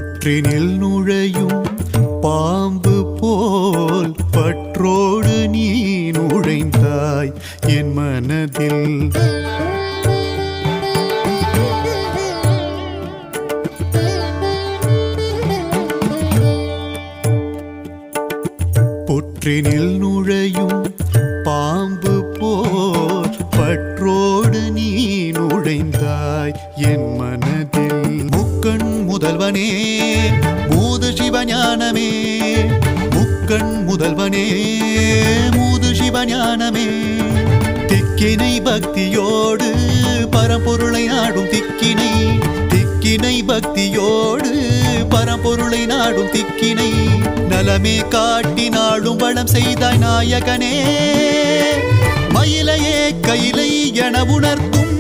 புற்றினில் நுழையும் பாம்பு போல் பற்றோடு நீ நுழைந்தாய் என் மனதில். புற்றினில் நுழையும் பாம்பு போல் பற்றோடு நீ நுழைந்தாய் என் மனதில். முக்கண் முதல்வனே மூது சிவஞானமே, முக்கண் முதல்வனே மூது சிவஞானமே. திக்கினை பக்தியோடு பரம்பொருளை நாடும் திக்கினை, திக்கினை பக்தியோடு பரம்பொருளை நாடும் திக்கினை. நலமே காட்டி நாடும் வளம் செய்தாய் நாயகனே, மயிலையே கையிலை என உணர்த்தும்